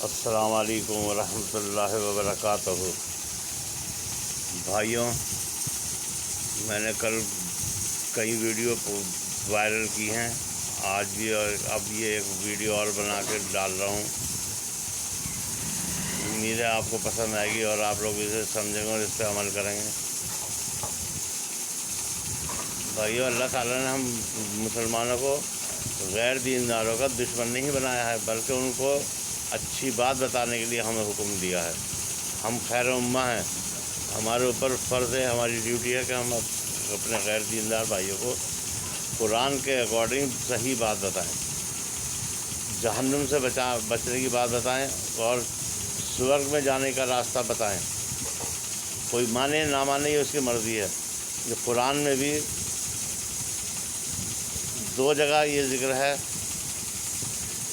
السلام علیکم ورحمۃ اللہ وبرکاتہ۔ بھائیوں، میں نے کل کئی ویڈیو وائرل کی ہیں، آج بھی اور اب یہ ایک ویڈیو اور بنا کے ڈال رہا ہوں۔ امید ہے آپ کو پسند آئے گی اور آپ لوگ اسے سمجھیں گے اور اس پہ عمل کریں گے۔ بھائیوں، اللہ تعالیٰ نے ہم مسلمانوں کو غیر دینداروں کا دشمن نہیں بنایا ہے، بلکہ ان کو اچھی بات بتانے کے لیے ہمیں حکم دیا ہے۔ ہم خیر امہ ہیں، ہمارے اوپر فرض ہے، ہماری ڈیوٹی ہے کہ ہم اپنے غیر دیندار بھائیوں کو قرآن کے اکارڈنگ صحیح بات بتائیں، جہنم سے بچنے کی بات بتائیں اور سورگ میں جانے کا راستہ بتائیں۔ کوئی مانے نہ مانے یہ اس کی مرضی ہے۔ یہ قرآن میں بھی دو جگہ یہ ذکر ہے۔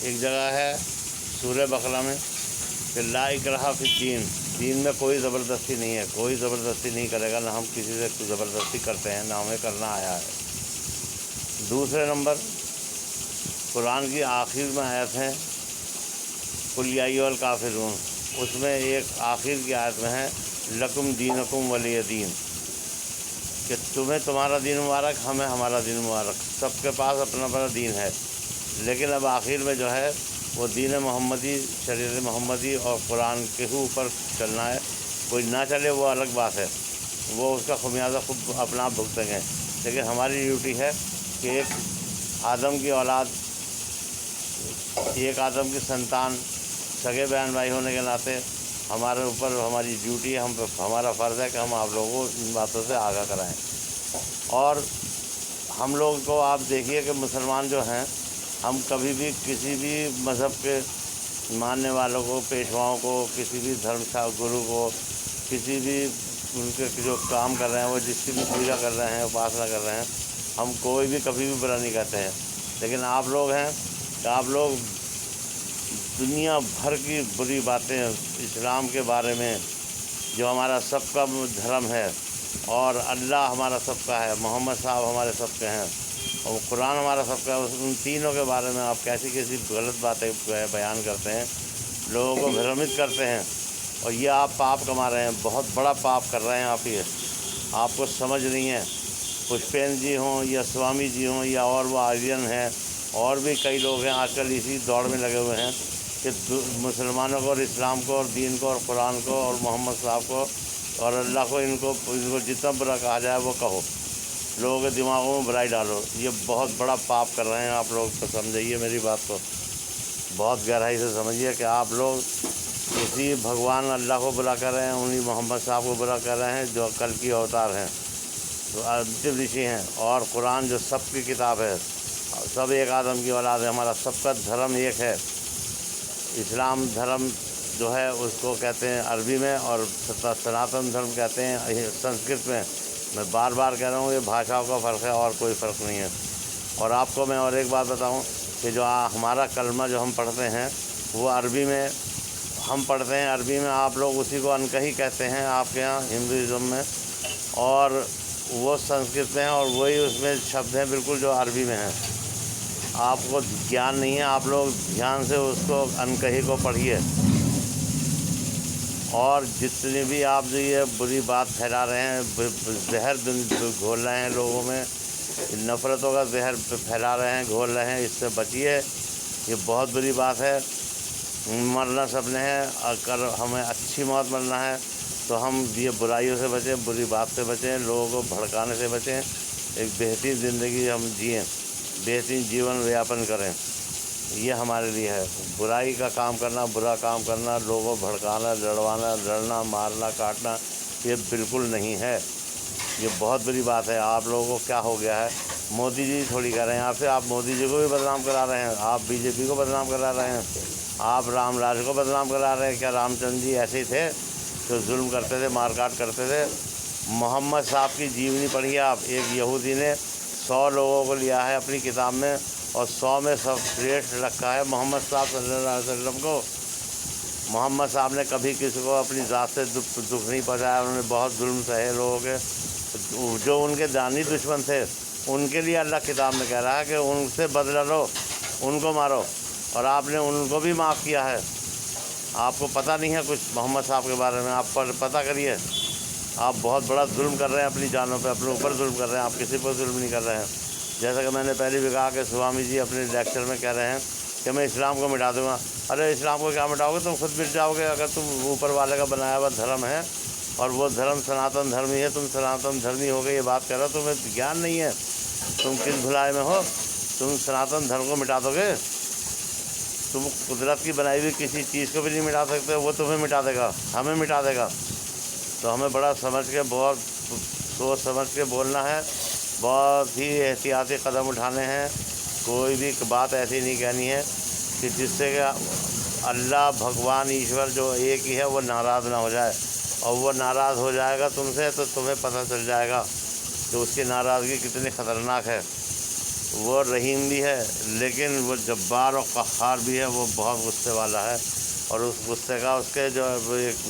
ایک جگہ ہے سورہ بقرہ میں کہ لا اکراہ فی الدین، دین میں کوئی زبردستی نہیں ہے، کوئی زبردستی نہیں کرے گا، نہ ہم کسی سے زبردستی کرتے ہیں، نہ ہمیں کرنا آیا ہے۔ دوسرے نمبر قرآن کی آخر میں آیت ہیں قل یا ایھا الکافرون، اس میں ایک آخر کی آیت میں ہے لکم دینکم ولی دین، کہ تمہیں تمہارا دین مبارک، ہمیں ہمارا دین مبارک، سب کے پاس اپنا اپنا دین ہے۔ لیکن اب آخر میں جو ہے وہ دین محمدی، شریعت محمدی اور قرآن کے اوپر چلنا ہے۔ کوئی نہ چلے وہ الگ بات ہے، وہ اس کا خمیازہ خود اپنا آپ بھگتیں گے۔ لیکن ہماری ڈیوٹی ہے کہ ایک آدم کی اولاد، ایک آدم کی سنتان، سگے بہن بھائی ہونے کے ناطے ہمارے اوپر ہماری ڈیوٹی ہے، ہمارا فرض ہے کہ ہم آپ لوگوں کو ان باتوں سے آگاہ کرائیں۔ اور ہم لوگ کو آپ دیکھیے کہ مسلمان جو ہیں، ہم کبھی بھی کسی بھی مذہب کے ماننے والوں کو، پیشواؤں کو، کسی بھی دھرم گرو کو، کسی بھی ان کے جو کام کر رہے ہیں، وہ جس کی بھی پوجا کر رہے ہیں، اپاسنا کر رہے ہیں، ہم کوئی بھی کبھی بھی برا نہیں کہتے ہیں۔ لیکن آپ لوگ ہیں کہ آپ لوگ دنیا بھر کی بری باتیں اسلام کے بارے میں، جو ہمارا سب کا دھرم ہے اور اللہ ہمارا سب کا ہے، محمد صاحب ہمارے سب کے ہیں اور قرآن ہمارا سب کا ہے، ان تینوں کے بارے میں آپ کیسی غلط باتیں بیان کرتے ہیں، لوگوں کو بھرمت کرتے ہیں، اور یہ آپ پاپ کما رہے ہیں، بہت بڑا پاپ کر رہے ہیں آپ۔ یہ آپ کو سمجھ نہیں ہے۔ پشپین جی ہوں یا سوامی جی ہوں یا اور وہ آرین ہیں، اور بھی کئی لوگ ہیں آج کل اسی دوڑ میں لگے ہوئے ہیں کہ مسلمانوں کو اور اسلام کو اور دین کو اور قرآن کو اور محمد صاحب کو اور اللہ کو، ان کو جتنا برا کہا جائے وہ کہو، لوگوں کے دماغوں میں برائی ڈالو۔ یہ بہت بڑا پاپ کر رہے ہیں آپ لوگ، تو سمجھیے میری بات کو، بہت گہرائی سے سمجھیے کہ آپ لوگ اسی بھگوان اللہ کو برا کر رہے ہیں، انہی محمد صاحب کو برا کر رہے ہیں جو کل کی اوتار ہیں، جو انتم رشی ہیں، اور قرآن جو سب کی کتاب ہے، سب ایک آدم کی اولاد ہے، ہمارا سب کا دھرم ایک ہے۔ اسلام دھرم جو ہے اس کو کہتے ہیں عربی میں، اور سناتن دھرم کہتے ہیں سنسکرت میں۔ میں بار بار کہہ رہا ہوں، یہ بھاشاؤں کا فرق ہے اور کوئی فرق نہیں ہے۔ اور آپ کو میں اور ایک بات بتاؤں کہ جو ہمارا کلمہ جو ہم پڑھتے ہیں وہ عربی میں ہم پڑھتے ہیں، عربی میں آپ لوگ اسی کو انکہی کہتے ہیں آپ کے یہاں ہندوازم میں، اور وہ سنسکرت میں ہیں، اور وہی اس میں شبد ہیں بالکل جو عربی میں ہیں۔ آپ کو گیان نہیں ہے، آپ لوگ دھیان سے اس کو انکہی کو پڑھیے۔ اور جتنی بھی آپ جو یہ بری بات پھیلا رہے ہیں، زہر گھول رہے ہیں لوگوں میں، نفرتوں کا زہر پھیلا رہے ہیں، گھول رہے ہیں، اس سے بچیے۔ یہ بہت بری بات ہے۔ مرنا سب نے ہے، اگر ہمیں اچھی موت مرنا ہے تو ہم یہ برائیوں سے بچیں، بری بات سے بچیں، لوگوں کو بھڑکانے سے بچیں، ایک بہترین زندگی ہم جئیں، بہترین جیون یاپن کریں۔ یہ ہمارے لیے ہے۔ برائی کا کام کرنا، برا کام کرنا، لوگوں کو بھڑکانا، لڑوانا، لڑنا، مارنا، کاٹنا، یہ بالکل نہیں ہے۔ یہ بہت بڑی بات ہے۔ آپ لوگوں کو کیا ہو گیا ہے؟ مودی جی تھوڑی کر رہے ہیں آپ سے، آپ مودی جی کو بھی بدنام کرا رہے ہیں، آپ بی جے پی کو بدنام کرا رہے ہیں، آپ رام راج کو بدنام کرا رہے ہیں۔ کیا رام چندر جی ایسے ہی تھے جو ظلم کرتے تھے، مار کاٹ کرتے تھے؟ محمد صاحب کی جیونی پڑھیے آپ۔ ایک یہودی نے 100 لوگوں کو لیا ہے اپنی کتاب میں، اور 100 میں سب ریٹ رکھا ہے محمد صاحب صلی اللہ علیہ وسلم کو۔ محمد صاحب نے کبھی کسی کو اپنی ذات سے دکھ نہیں پہنچایا، انہوں نے بہت ظلم سہے لوگوں کے، جو ان کے جانی دشمن تھے ان کے لیے اللہ کتاب میں کہہ رہا ہے کہ ان سے بدلہ لو، ان کو مارو، اور آپ نے ان کو بھی معاف کیا ہے۔ آپ کو پتہ نہیں ہے کچھ محمد صاحب کے بارے میں، آپ پر پتہ کریے۔ آپ بہت بڑا ظلم کر رہے ہیں اپنی جانوں پہ، اپنے اوپر ظلم کر رہے ہیں، آپ کسی پر ظلم نہیں کر رہے ہیں۔ جیسا کہ میں نے پہلے بھی کہا کہ سوامی جی اپنے لیکچر میں کہہ رہے ہیں کہ میں اسلام کو مٹا دوں گا۔ ارے اسلام کو کیا مٹاؤ گے؟ تم خود مٹ جاؤ گے اگر تم اوپر والے کا بنایا ہوا دھرم ہے اور وہ دھرم سناتن دھرم ہی ہے، تم سناتن دھرمی ہو گئے، یہ بات کر رہا ہو، تمہیں گیان نہیں ہے، تم کس بھلائی میں ہو؟ تم سناتن دھرم کو مٹا دو گے؟ تم قدرت کی بنائی ہوئی کسی چیز کو بھی نہیں مٹا سکتے، وہ تمہیں مٹا دے گا، ہمیں مٹا دے گا۔ تو ہمیں بڑا سمجھ کے، بہت سوچ سمجھ کے بولنا ہے، بہت ہی احتیاطی قدم اٹھانے ہیں۔ کوئی بھی بات ایسی نہیں کہنی ہے کہ جس سے کہ اللہ بھگوان ایشور جو ایک ہی ہے وہ ناراض نہ ہو جائے، اور وہ ناراض ہو جائے گا تم سے تو تمہیں پتہ چل جائے گا کہ اس کی ناراضگی کتنی خطرناک ہے۔ وہ رحیم بھی ہے لیکن وہ جبار و قہار بھی ہے، وہ بہت غصے والا ہے، اور اس غصے کا اس کے جو ایک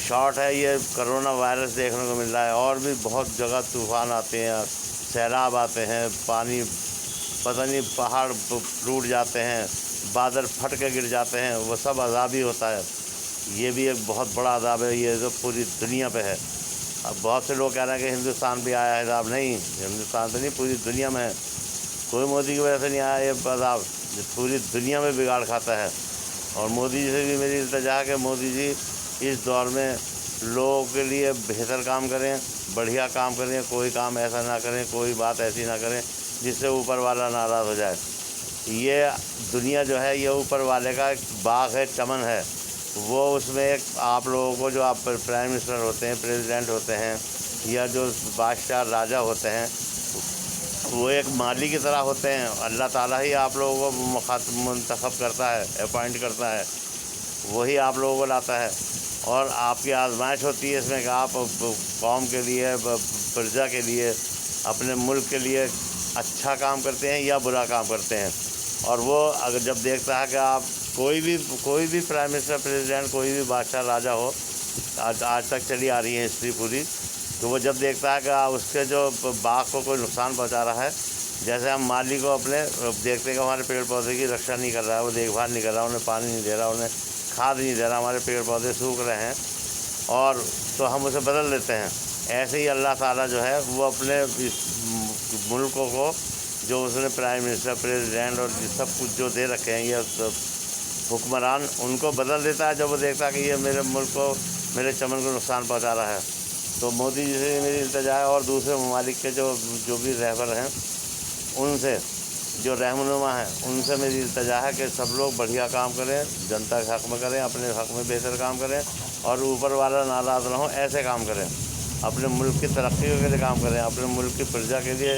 شارٹ ہے یہ کرونا وائرس دیکھنے کو مل رہا ہے، اور بھی بہت جگہ طوفان آتے ہیں، سیلاب آتے ہیں، پانی پتہ نہیں پہاڑ ٹوٹ جاتے ہیں، بادل پھٹ کے گر جاتے ہیں، وہ سب عذاب ہی ہوتا ہے۔ یہ بھی ایک بہت بڑا عذاب ہے، یہ جو پوری دنیا پہ ہے۔ اب بہت سے لوگ کہہ رہے ہیں کہ ہندوستان پہ آیا ہے عذاب، نہیں، ہندوستان پہ نہیں، پوری دنیا میں ہے۔ کوئی مودی کی وجہ سے نہیں آیا یہ عذاب، جو پوری دنیا میں بگاڑ کھاتا ہے۔ اور مودی جی سے بھی میری التجا ہے کہ مودی جی اس دور میں لوگوں کے لیے بہتر کام کریں، بڑھیا کام کریں، کوئی کام ایسا نہ کریں، کوئی بات ایسی نہ کریں جس سے اوپر والا ناراض ہو جائے۔ یہ دنیا جو ہے یہ اوپر والے کا ایک باغ ہے، چمن ہے، وہ اس میں ایک آپ لوگوں کو، جو آپ پرائم منسٹر ہوتے ہیں، پریزیڈنٹ ہوتے ہیں، یا جو بادشاہ راجہ ہوتے ہیں، وہ ایک مالی کی طرح ہوتے ہیں۔ اللہ تعالیٰ ہی آپ لوگوں کو منتخب کرتا ہے، اپوائنٹ کرتا ہے، وہی آپ لوگوں کو لاتا ہے، اور آپ کی آزمائش ہوتی ہے اس میں کہ آپ قوم کے لیے، پرجا کے لیے، اپنے ملک کے لیے اچھا کام کرتے ہیں یا برا کام کرتے ہیں۔ اور وہ اگر جب دیکھتا ہے کہ آپ کوئی بھی پرائم منسٹر، پریزیڈنٹ، کوئی بھی بادشاہ راجہ ہو، آج تک چلی آ رہی ہے ہسٹری پوری، تو وہ جب دیکھتا ہے کہ اس کے جو باغ کو کوئی نقصان پہنچا رہا ہے، جیسے ہم مالی کو اپنے دیکھتے ہیں کہ ہمارے پیڑ پودے کی رکشا نہیں کر رہا ہے، وہ دیکھ بھال نہیں کر رہا، انہیں پانی نہیں دے رہا، انہیں کھاد نہیں دے رہا، ہمارے پیڑ پودے سوکھ رہے ہیں، اور تو ہم اسے بدل دیتے ہیں۔ ایسے ہی اللہ تعالیٰ جو ہے وہ اپنے اس ملکوں کو، جو اس نے پرائم منسٹر، پریزیڈنٹ اور سب کچھ جو دے رکھے ہیں، یہ حکمران، ان کو بدل دیتا ہے جب وہ دیکھتا ہے کہ یہ میرے ملک کو، میرے چمن کو نقصان پہنچا رہا ہے۔ تو مودی جی سے میری التجا ہے، اور دوسرے ممالک کے جو بھی رہبر ہیں، ان سے، جو رہنما ہیں، ان سے میری التجا ہے کہ سب لوگ بڑھیا کام کریں، جنتا کے حق میں کریں، اپنے حق میں بہتر کام کریں، اور اوپر والا ناراض نہ ہو، ایسے کام کریں، اپنے ملک کی ترقی کے لیے کام کریں، اپنے ملک کی پرجا کے لیے،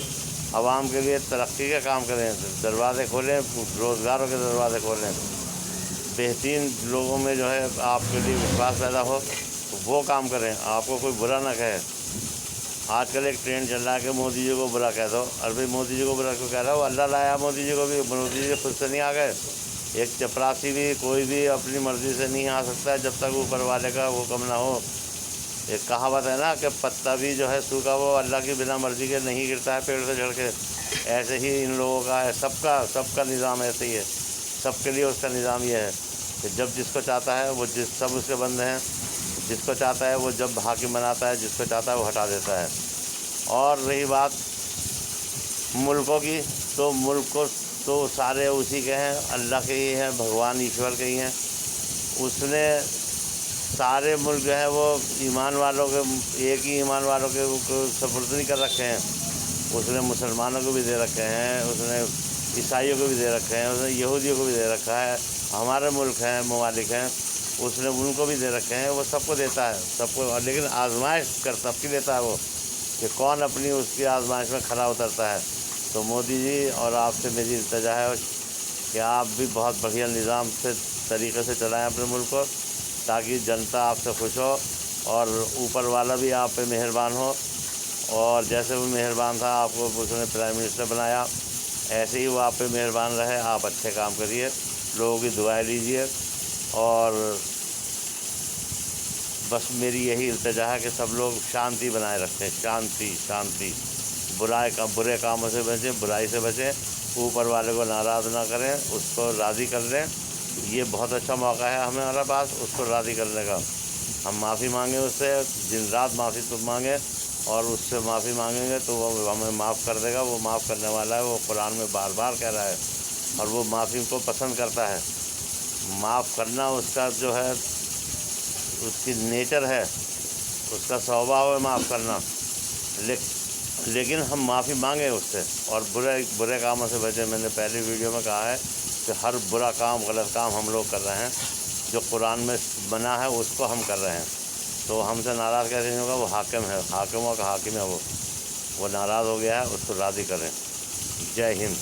عوام کے لیے ترقی کا کام کریں، دروازے کھولیں، روزگاروں کے دروازے کھولیں، بہترین لوگوں میں جو ہے آپ کے لیے وشواس پیدا ہو، وہ کام کریں، آپ کو کوئی برا نہ کہے۔ آج کل ایک ٹرینڈ چل رہا ہے کہ مودی جی کو برا کہہ دو، اور بھائی مودی جی کو برا کیوں کہہ رہا ہے؟ وہ اللہ لایا مودی جی کو بھی، مودی جی خود سے نہیں آ گئے۔ ایک چپراسی بھی، کوئی بھی اپنی مرضی سے نہیں آ سکتا ہے جب تک اوپر والے کا حکم نہ ہو۔ ایک کہاوت ہے نا کہ پتا بھی جو ہے سوکھا وہ اللہ کی بنا مرضی کے نہیں گرتا ہے پیڑ سے جھڑ کے، ایسے ہی ان لوگوں کا ہے، سب کا نظام ایسے ہی ہے، سب کے لیے اس کا نظام یہ ہے کہ جب جس کو چاہتا ہے وہ، سب اس کے بندے ہیں، جس کو چاہتا ہے وہ جب حاکم بناتا ہے، جس کو چاہتا ہے وہ ہٹا دیتا ہے۔ اور رہی بات ملکوں کی، تو ملک کو تو سارے اسی کے ہیں، اللہ کے ہی ہیں، بھگوان ایشور کے ہی ہیں۔ اس نے سارے ملک جو ہے وہ ایمان والوں کے، ایک ہی ایمان والوں کے سپرد نہیں کر رکھے ہیں۔ اس نے مسلمانوں کو بھی دے رکھے ہیں، اس نے عیسائیوں کو بھی دے رکھے ہیں، اس نے یہودیوں کو بھی دے رکھا ہے، ہمارے ملک ہیں، ممالک ہیں، اس نے ان کو بھی دے رکھے ہیں، وہ سب کو دیتا ہے، سب کو، لیکن آزمائش کر سب کی دیتا ہے وہ، کہ کون اپنی اس کی آزمائش میں کھڑا اترتا ہے۔ تو مودی جی اور آپ سے میری التجا ہے کہ آپ بھی بہت بڑھیا نظام سے، طریقے سے چلائیں اپنے ملک کو، تاکہ جنتا آپ سے خوش ہو، اور اوپر والا بھی آپ پہ مہربان ہو، اور جیسے وہ مہربان تھا آپ کو اس نے پرائم منسٹر بنایا، ایسے ہی وہ آپ پہ مہربان رہے۔ آپ اچھے کام کریے، لوگوں کی دعائیں لیجیے، اور بس میری یہی التجا ہے کہ سب لوگ شانتی بنائے رکھیں، شانتی، برے کاموں سے بچیں، برائی سے بچیں، اوپر والے کو ناراض نہ کریں، اس کو راضی کر دیں، یہ بہت اچھا موقع ہے ہمارے پاس اس کو راضی کرنے کا. ہم معافی مانگیں اس سے، دن رات معافی تو مانگیں، اور اس سے معافی مانگیں گے تو وہ ہمیں معاف کر دے گا. وہ معاف کرنے والا ہے، وہ قرآن میں بار بار کہہ رہا ہے، اور وہ معافی کو پسند کرتا ہے. معاف کرنا اس کا جو ہے، اس کی نیچر ہے، اس کا سوبھاؤ ہے معاف کرنا. لیکن ہم معافی مانگیں اس سے، اور برے کاموں سے بچیں. میں نے پہلی ویڈیو میں کہا ہے کہ ہر برا کام، غلط کام ہم لوگ کر رہے ہیں. جو قرآن میں بنا ہے اس کو ہم کر رہے ہیں. تو ہم سے ناراض کیسے نہیں ہوگا؟ وہ حاکم ہے، حاکموں کا حاکم ہے. وہ ناراض ہو گیا ہے، اس کو راضی کریں. جے ہند.